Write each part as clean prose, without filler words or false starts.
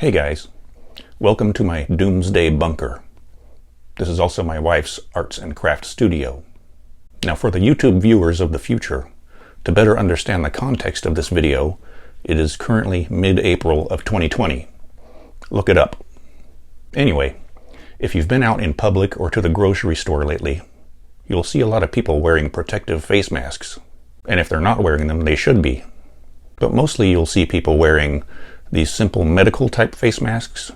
Hey guys, welcome to my doomsday bunker. This is also my wife's arts and crafts studio. Now for the YouTube viewers of the future, to better understand the context of this video, it is currently mid-April of 2020. Look it up. Anyway, if you've been out in public or to the grocery store lately, you'll see a lot of people wearing protective face masks. And if they're not wearing them, they should be. But mostly you'll see people wearing these simple medical type face masks,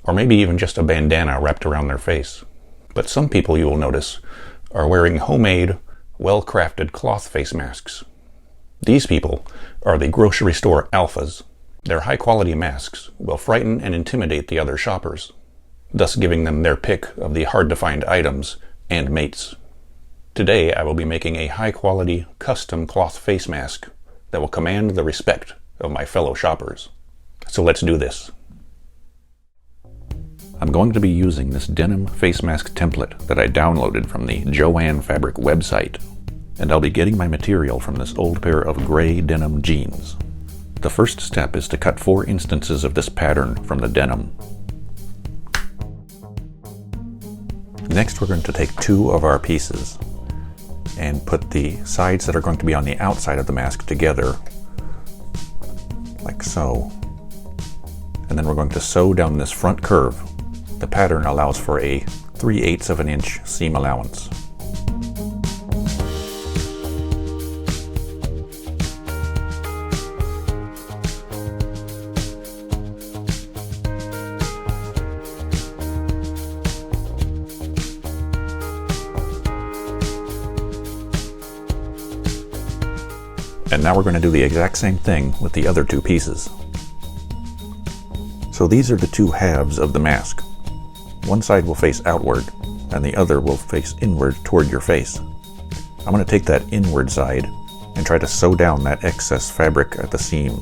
or maybe even just a bandana wrapped around their face. But some people, you will notice, are wearing homemade, well-crafted cloth face masks. These people are the grocery store alphas. Their high-quality masks will frighten and intimidate the other shoppers, thus giving them their pick of the hard-to-find items and mates. Today I will be making a high-quality, custom cloth face mask that will command the respect of my fellow shoppers. So let's do this. I'm going to be using this denim face mask template that I downloaded from the Joann Fabric website, and I'll be getting my material from this old pair of gray denim jeans. The first step is to cut 4 instances of this pattern from the denim. Next we're going to take 2 of our pieces and put the sides that are going to be on the outside of the mask together, like so. And then we're going to sew down this front curve. The pattern allows for a 3/8 of an inch seam allowance. And now we're going to do the exact same thing with the other 2 pieces. So these are the 2 halves of the mask. One side will face outward, and the other will face inward toward your face. I'm going to take that inward side and try to sew down that excess fabric at the seam.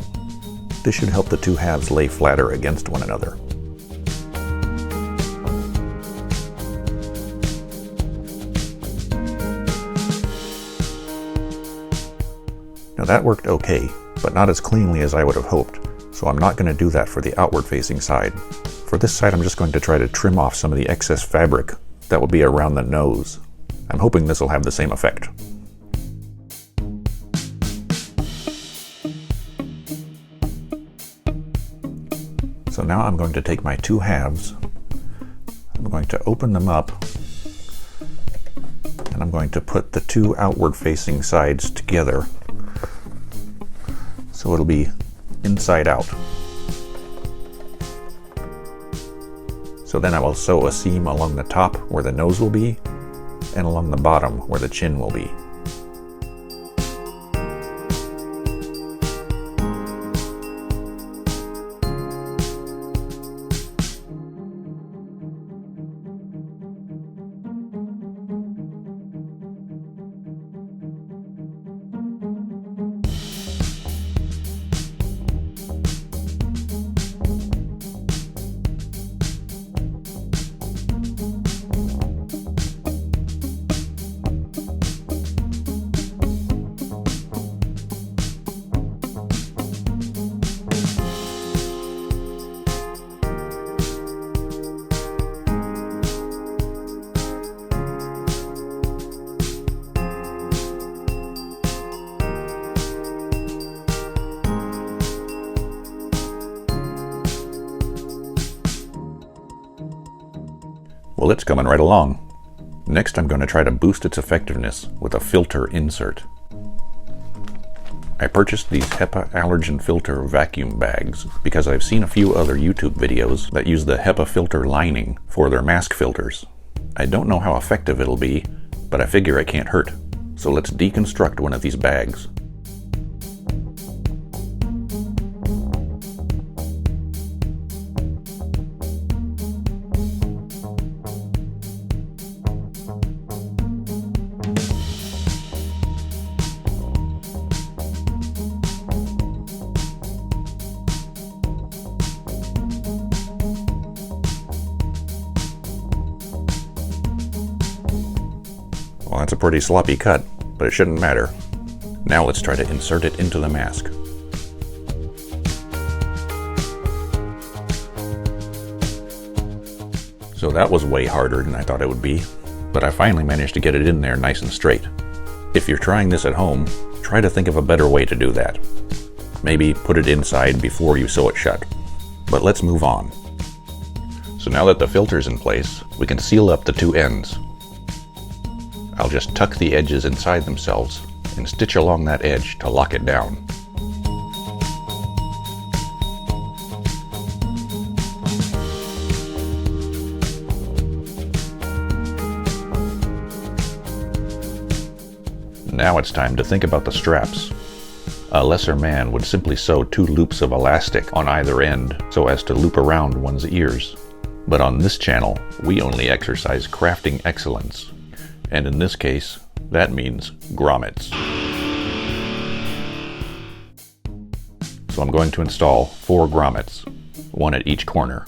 This should help the 2 halves lay flatter against one another. Now that worked okay, but not as cleanly as I would have hoped, so I'm not going to do that for the outward facing side. For this side I'm just going to try to trim off some of the excess fabric that will be around the nose. I'm hoping this will have the same effect. So now I'm going to take my 2 halves, I'm going to open them up, and I'm going to put the 2 outward facing sides together so it'll be inside out. So then I will sew a seam along the top where the nose will be, and along the bottom where the chin will be. Well, it's coming right along. Next I'm going to try to boost its effectiveness with a filter insert. I purchased these HEPA allergen filter vacuum bags because I've seen a few other YouTube videos that use the HEPA filter lining for their mask filters. I don't know how effective it'll be, but I figure it can't hurt. So let's deconstruct one of these bags. Well, that's a pretty sloppy cut, but it shouldn't matter. Now let's try to insert it into the mask. So that was way harder than I thought it would be, but I finally managed to get it in there nice and straight. If you're trying this at home, try to think of a better way to do that. Maybe put it inside before you sew it shut. But let's move on. So now that the filter's in place, we can seal up the two ends. I'll just tuck the edges inside themselves and stitch along that edge to lock it down. Now it's time to think about the straps. A lesser man would simply sew 2 loops of elastic on either end so as to loop around one's ears. But on this channel, we only exercise crafting excellence. And in this case, that means grommets. So I'm going to install 4 grommets, 1 at each corner.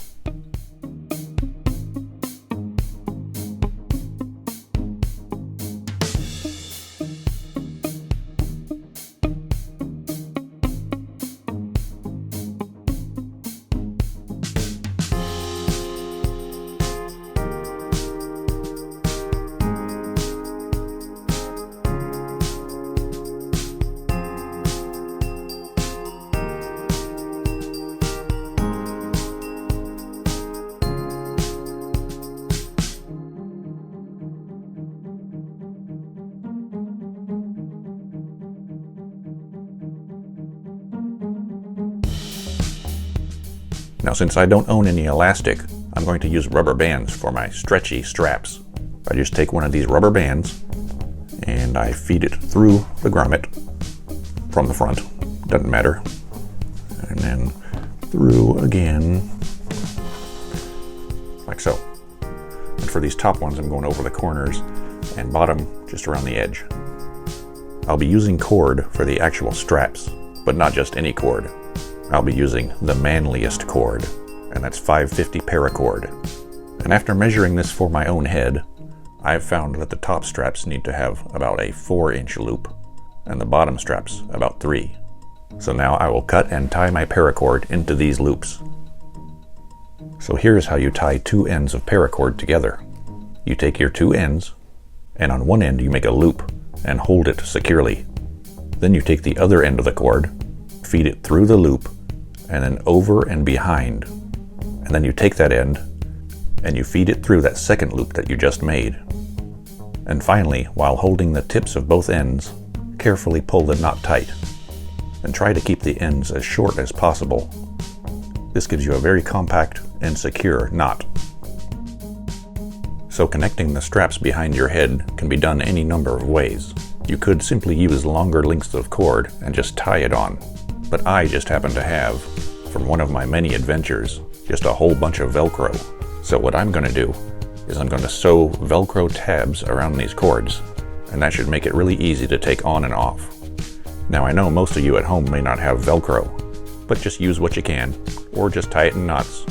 Now, since I don't own any elastic, I'm going to use rubber bands for my stretchy straps. I just take one of these rubber bands and I feed it through the grommet from the front, doesn't matter, and then through again, like so. And for these top ones, I'm going over the corners and bottom just around the edge. I'll be using cord for the actual straps, but not just any cord. I'll be using the manliest cord, and that's 550 Paracord. And after measuring this for my own head, I've found that the top straps need to have about a 4-inch loop, and the bottom straps about 3. So now I will cut and tie my paracord into these loops. So here's how you tie 2 ends of paracord together. You take your 2 ends, and on one end you make a loop and hold it securely. Then you take the other end of the cord, feed it through the loop, and then over and behind. And then you take that end and you feed it through that second loop that you just made. And finally, while holding the tips of both ends, carefully pull the knot tight. And try to keep the ends as short as possible. This gives you a very compact and secure knot. So connecting the straps behind your head can be done any number of ways. You could simply use longer lengths of cord and just tie it on. But I just happen to have, from one of my many adventures, just a whole bunch of Velcro. So what I'm going to do is I'm going to sew Velcro tabs around these cords, and that should make it really easy to take on and off. Now I know most of you at home may not have Velcro, but just use what you can, or just tie it in knots.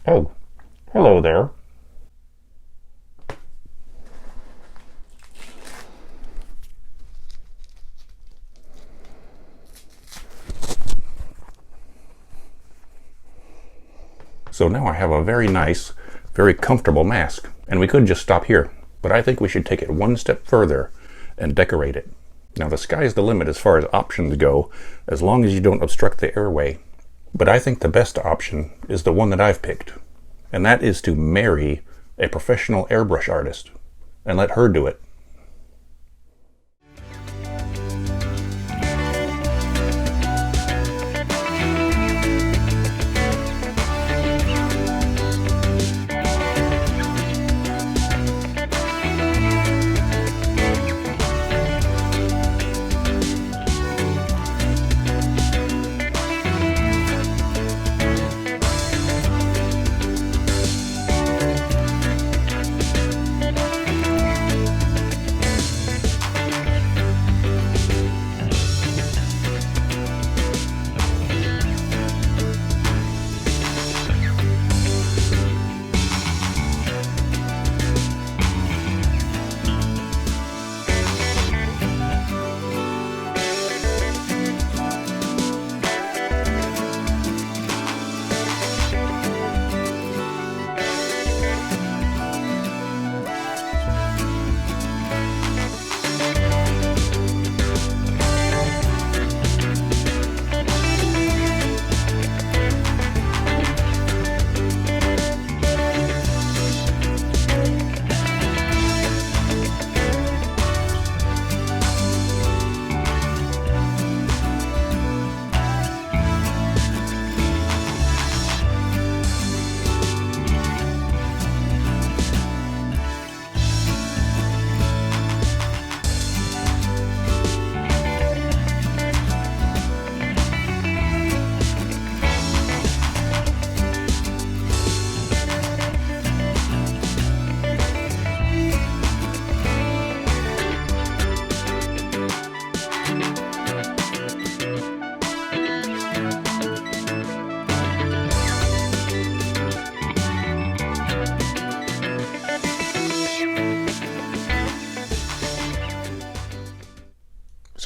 Oh, hello there. So now I have a very nice, very comfortable mask, and we could just stop here, but I think we should take it one step further and decorate it. Now the sky's the limit as far as options go, as long as you don't obstruct the airway. But I think the best option is the one that I've picked, and that is to marry a professional airbrush artist and let her do it.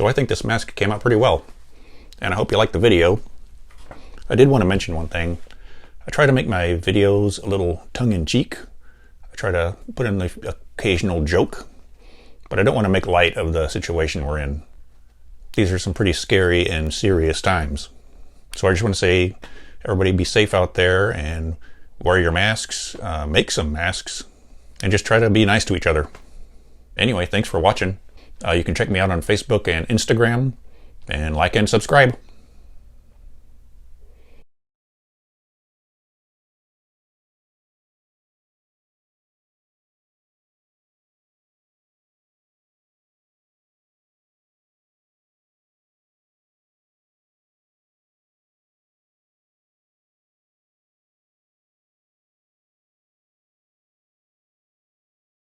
So I think this mask came out pretty well, and I hope you liked the video. I did want to mention one thing. I try to make my videos a little tongue-in-cheek. I try to put in the occasional joke, but I don't want to make light of the situation we're in. These are some pretty scary and serious times. So I just want to say, everybody be safe out there and wear your masks, make some masks, and just try to be nice to each other. Anyway, thanks for watching. You can check me out on Facebook and Instagram, and like and subscribe.